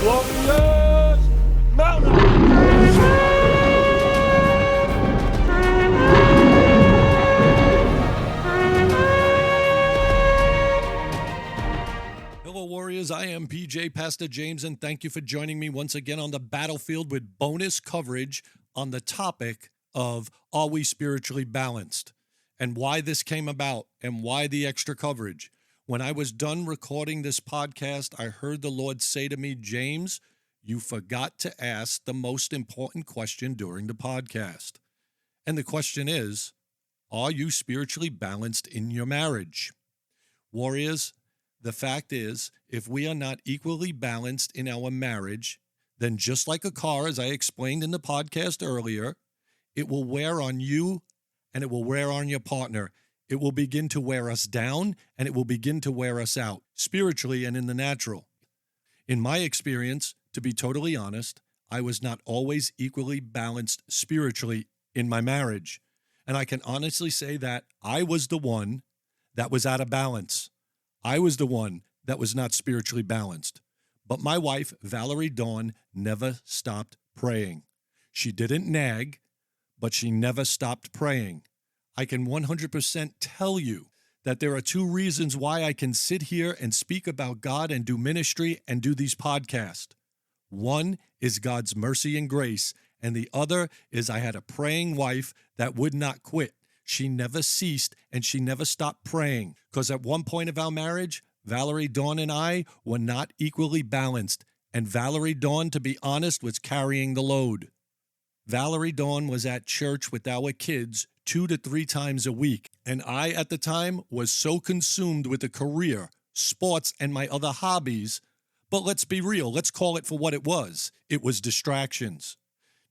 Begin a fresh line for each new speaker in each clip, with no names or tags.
Warriors, mount up! Hello, Warriors. I am PJ, Pastor James, and thank you for joining me once again on the battlefield with bonus coverage on the topic of Are We Spiritually Balanced? And why this came about and why the extra coverage. When I was done recording this podcast, I heard the Lord say to me, James, you forgot to ask the most important question during the podcast. And the question is, are you spiritually balanced in your marriage? Warriors, the fact is, if we are not equally balanced in our marriage, then just like a car, as I explained in the podcast earlier, it will wear on you and it will wear on your partner. It will begin to wear us down and it will begin to wear us out, spiritually and in the natural. In my experience, to be totally honest, I was not always equally balanced spiritually in my marriage. And I can honestly say that I was the one that was out of balance. I was the one that was not spiritually balanced. But my wife, Valerie-Dawn, never stopped praying. She didn't nag, but she never stopped praying. I can 100% tell you that there are two reasons why I can sit here and speak about God and do ministry and do these podcasts. One is God's mercy and grace, and the other is I had a praying wife that would not quit. She never ceased, and she never stopped praying, because at one point of our marriage, Valerie-Dawn and I were not equally balanced, and Valerie-Dawn, to be honest, was carrying the load. Valerie-Dawn was at church with our kids 2 to 3 times a week, and I, at the time, was so consumed with a career, sports, and my other hobbies. But let's be real, let's call it for what it was. It was distractions.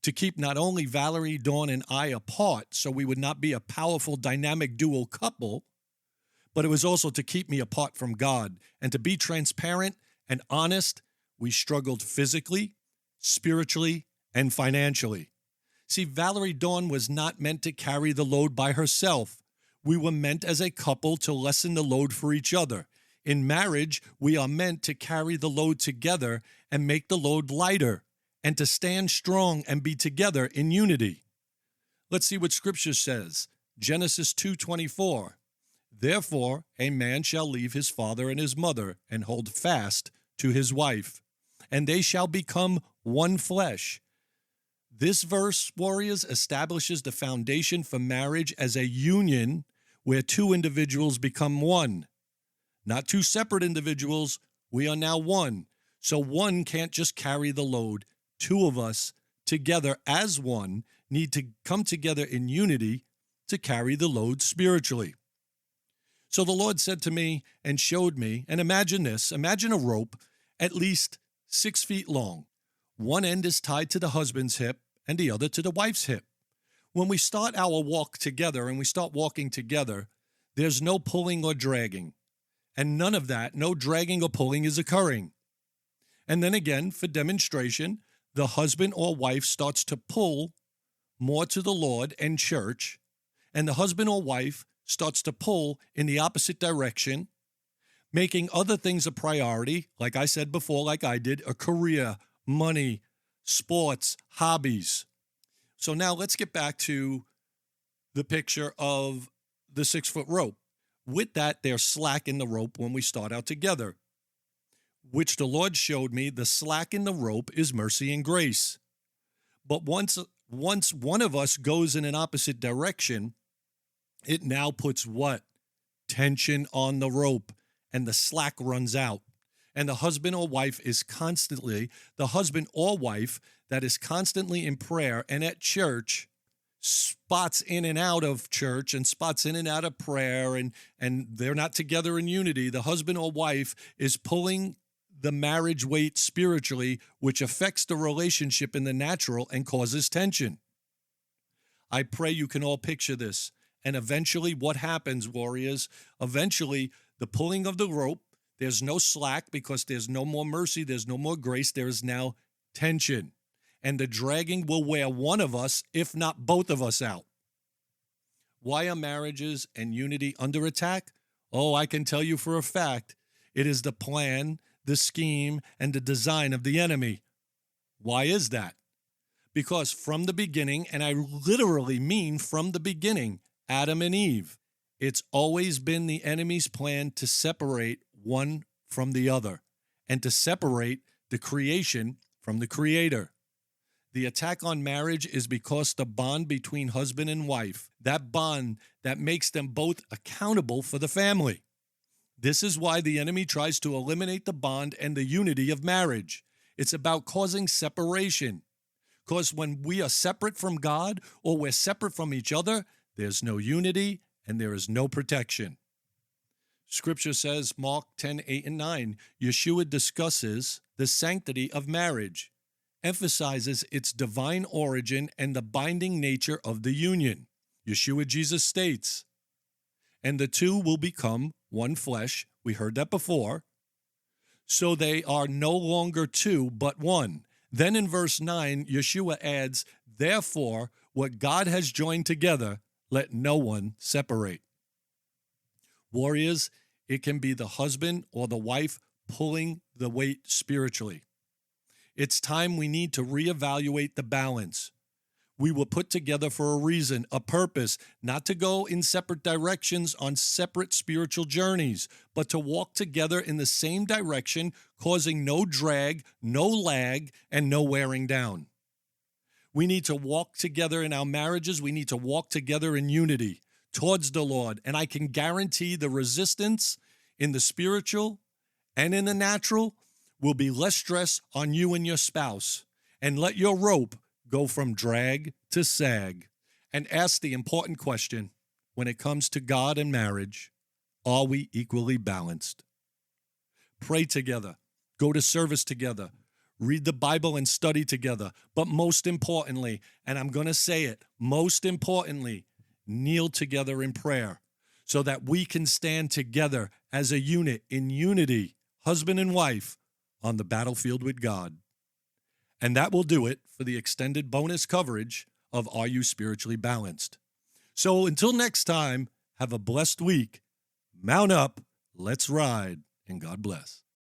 To keep not only Valerie-Dawn and I apart so we would not be a powerful, dynamic duo couple, but it was also to keep me apart from God. And to be transparent and honest, we struggled physically, spiritually, and financially. See, Valerie-Dawn was not meant to carry the load by herself. We were meant as a couple to lessen the load for each other. In marriage, we are meant to carry the load together and make the load lighter, and to stand strong and be together in unity. Let's see what Scripture says. Genesis 2:24. Therefore, a man shall leave his father and his mother and hold fast to his wife, and they shall become one flesh. This verse, Warriors, establishes the foundation for marriage as a union where two individuals become one. Not two separate individuals, we are now one. So one can't just carry the load. Two of us together as one need to come together in unity to carry the load spiritually. So the Lord said to me and showed me, and imagine this, imagine a rope at least 6 feet long. One end is tied to the husband's hip and the other to the wife's hip. When we start our walk together and we start walking together, there's no pulling or dragging. And none of that, no dragging or pulling is occurring. And then again, for demonstration, the husband or wife starts to pull more to the Lord and church, and the husband or wife starts to pull in the opposite direction, making other things a priority, like I said before, like I did, a career, money, sports, hobbies. So now let's get back to the picture of the 6-foot rope. With that, there's slack in the rope when we start out together, which the Lord showed me the slack in the rope is mercy and grace. But once one of us goes in an opposite direction, it now puts what? Tension on the rope, and the slack runs out. And the husband or wife is constantly, the husband or wife that is constantly in prayer and at church, spots in and out of church and spots in and out of prayer, and they're not together in unity. The husband or wife is pulling the marriage weight spiritually, which affects the relationship in the natural and causes tension. I pray you can all picture this. And eventually what happens, Warriors? Eventually, the pulling of the rope, there's no slack because there's no more mercy, there's no more grace, there is now tension. And the dragging will wear one of us, if not both of us, out. Why are marriages and unity under attack? Oh, I can tell you for a fact, it is the plan the scheme, and the design of the enemy. Why is that? Because from the beginning, and I literally mean from the beginning, Adam and Eve, it's always been the enemy's plan to separate one from the other and to separate the creation from the creator. The attack on marriage is because the bond between husband and wife, that bond that makes them both accountable for the family. This is why the enemy tries to eliminate the bond and the unity of marriage. It's about causing separation. Because when we are separate from God or we're separate from each other, there's no unity and there is no protection. Scripture says, Mark 10:8-9, Yeshua discusses the sanctity of marriage, emphasizes its divine origin and the binding nature of the union. Yeshua Jesus states, and the two will become one flesh. We heard that before. So they are no longer two, but one. Then in verse 9, Yeshua adds, therefore, what God has joined together, let no one separate. Warriors, it can be the husband or the wife pulling the weight spiritually. It's time we need to reevaluate the balance. We were put together for a reason, a purpose, not to go in separate directions on separate spiritual journeys, but to walk together in the same direction, causing no drag, no lag, and no wearing down. We need to walk together in our marriages. We need to walk together in unity towards the Lord. And I can guarantee the resistance in the spiritual and in the natural will be less stress on you and your spouse. And let your rope go from drag to sag. And ask the important question, when it comes to God and marriage, are we equally balanced? Pray together. Go to service together. Read the Bible and study together. But most importantly, and I'm going to say it, most importantly, kneel together in prayer so that we can stand together as a unit in unity, husband and wife, on the battlefield with God. And that will do it for the extended bonus coverage of Are You Spiritually Balanced? So until next time, have a blessed week. Mount up, let's ride, and God bless.